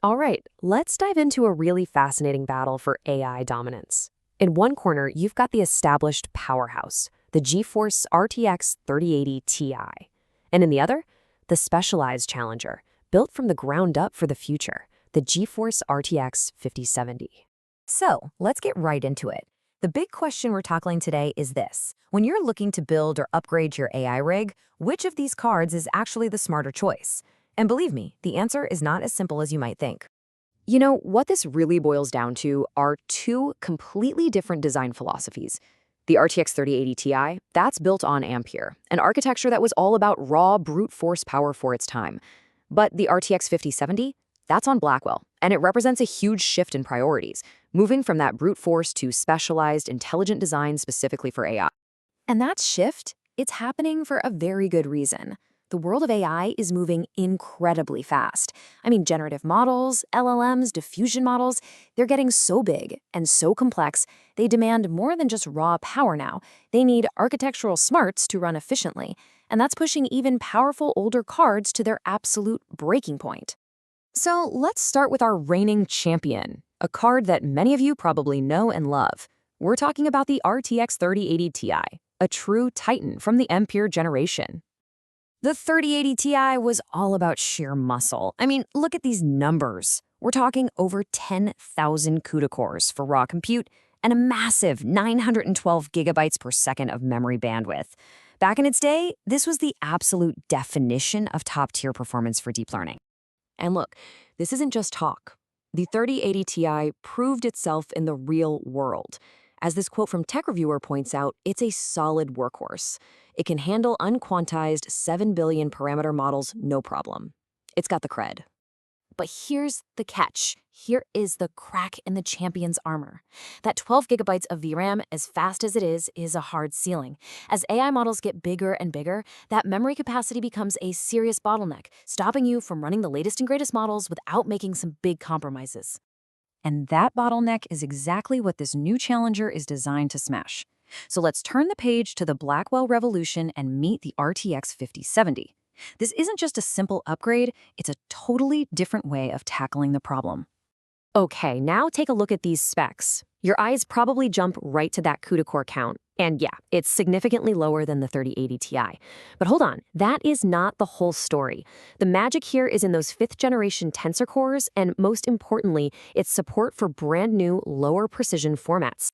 All right, let's dive into a really fascinating battle for AI dominance. In one corner, you've got the established powerhouse, the GeForce RTX 3080 Ti. And in the other, the specialized challenger, built from the ground up for the future, the GeForce RTX 5070. So, let's get right into it. The big question we're tackling today is this. When you're looking to build or upgrade your AI rig, which of these cards is actually the smarter choice? And believe me, the answer is not as simple as you might think. You know, what this really boils down to are two completely different design philosophies. The RTX 3080 Ti, that's built on Ampere, an architecture that was all about raw brute force power for its time. But the RTX 5070, that's on Blackwell, and it represents a huge shift in priorities, moving from that brute force to specialized, intelligent design specifically for AI. And that shift, it's happening for a very good reason. The world of AI is moving incredibly fast. I mean, generative models, LLMs, diffusion models, they're getting so big and so complex, they demand more than just raw power now. They need architectural smarts to run efficiently, and that's pushing even powerful older cards to their absolute breaking point. So let's start with our reigning champion, a card that many of you probably know and love. We're talking about the RTX 3080 Ti, a true titan from the Ampere generation. The 3080 Ti was all about sheer muscle. I mean, look at these numbers. We're talking over 10,000 CUDA cores for raw compute and a massive 912 gigabytes per second of memory bandwidth. Back in its day, this was the absolute definition of top-tier performance for deep learning. And look, this isn't just talk. The 3080 Ti proved itself in the real world. As this quote from Tech Reviewer points out, it's a solid workhorse. It can handle unquantized 7 billion parameter models no problem. It's got the cred. But here's the catch. Here is the crack in the champion's armor. That 12 gigabytes of VRAM, as fast as it is a hard ceiling. As AI models get bigger and bigger, that memory capacity becomes a serious bottleneck, stopping you from running the latest and greatest models without making some big compromises. And that bottleneck is exactly what this new challenger is designed to smash. So let's turn the page to the Blackwell revolution and meet the RTX 5070. This isn't just a simple upgrade, it's a totally different way of tackling the problem. Okay, now take a look at these specs. Your eyes probably jump right to that CUDA core count. And yeah, it's significantly lower than the 3080 Ti. But hold on, that is not the whole story. The magic here is in those 5th generation tensor cores, and most importantly, its support for brand new, lower precision formats.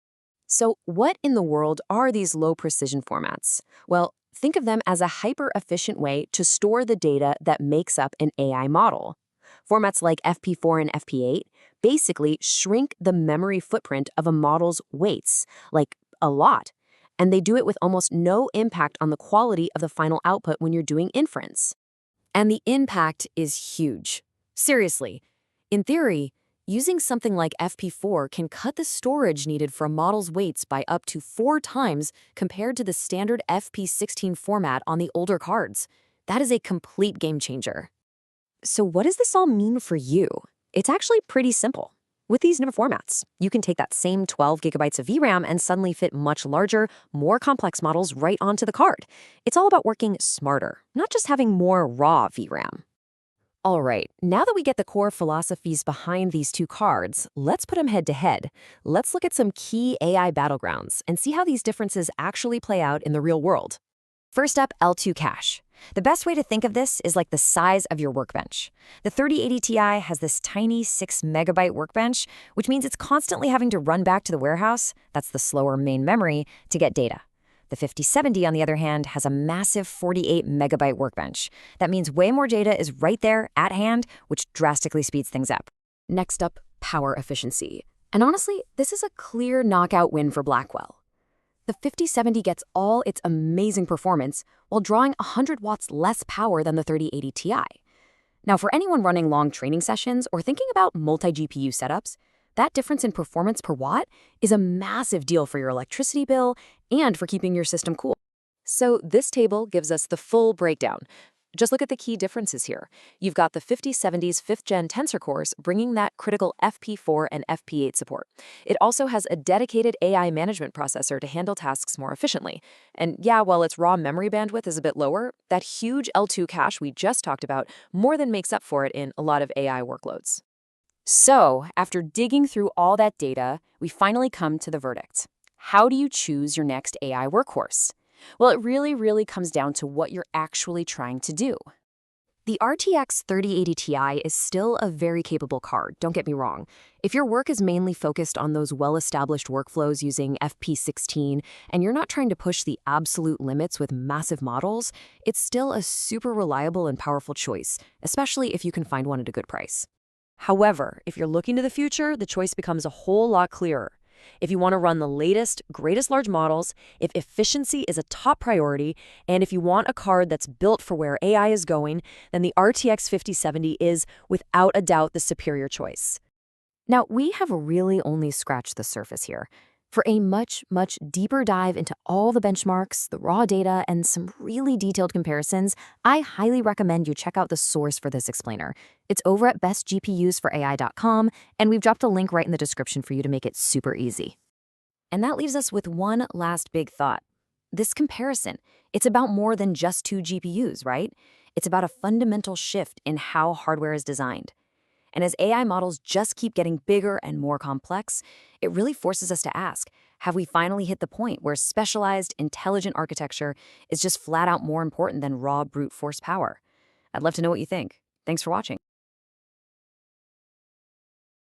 So what in the world are these low precision formats? Well, think of them as a hyper-efficient way to store the data that makes up an AI model. Formats like FP4 and FP8 basically shrink the memory footprint of a model's weights, like a lot. And they do it with almost no impact on the quality of the final output when you're doing inference. And the impact is huge. Seriously, in theory, using something like FP4 can cut the storage needed for a model's weights by up to 4 times compared to the standard FP16 format on the older cards. That is a complete game changer. So what does this all mean for you? It's actually pretty simple. With these newer formats, you can take that same 12 gigabytes of VRAM and suddenly fit much larger, more complex models right onto the card. It's all about working smarter, not just having more raw VRAM. All right, now that we get the core philosophies behind these two cards, let's put them head to head. Let's look at some key AI battlegrounds and see how these differences actually play out in the real world. First up, L2 cache. The best way to think of this is like the size of your workbench. The 3080 Ti has this tiny 6 megabyte workbench, which means it's constantly having to run back to the warehouse, that's the slower main memory, to get data. The 5070, on the other hand, has a massive 48 megabyte workbench. That means way more data is right there at hand, which drastically speeds things up. Next up, power efficiency. And honestly, this is a clear knockout win for Blackwell. The 5070 gets all its amazing performance while drawing 100 watts less power than the 3080 Ti. Now, for anyone running long training sessions or thinking about multi-GPU setups, that difference in performance per watt is a massive deal for your electricity bill and for keeping your system cool. So this table gives us the full breakdown. Just look at the key differences here. You've got the 5070's 5th-gen tensor cores bringing that critical FP4 and FP8 support. It also has a dedicated AI management processor to handle tasks more efficiently. And yeah, while its raw memory bandwidth is a bit lower, that huge L2 cache we just talked about more than makes up for it in a lot of AI workloads. So, after digging through all that data, we finally come to the verdict. How do you choose your next AI workhorse? Well, it really comes down to what you're actually trying to do. The RTX 3080 Ti is still a very capable card, don't get me wrong. If your work is mainly focused on those well-established workflows using FP16 and you're not trying to push the absolute limits with massive models, it's still a super reliable and powerful choice, especially if you can find one at a good price. However, if you're looking to the future, the choice becomes a whole lot clearer. If you want to run the latest, greatest large models, if efficiency is a top priority, and if you want a card that's built for where AI is going, then the RTX 5070 is, without a doubt, the superior choice. Now, we have really only scratched the surface here. For a much deeper dive into all the benchmarks, the raw data, and some really detailed comparisons, I highly recommend you check out the source for this explainer. It's over at bestgpusforai.com, and we've dropped a link right in the description for you to make it super easy. And that leaves us with one last big thought. This comparison, it's about more than just two GPUs, right? It's about a fundamental shift in how hardware is designed. And as AI models just keep getting bigger and more complex, it really forces us to ask, have we finally hit the point where specialized, intelligent architecture is just flat out more important than raw brute force power? I'd love to know what you think. Thanks for watching.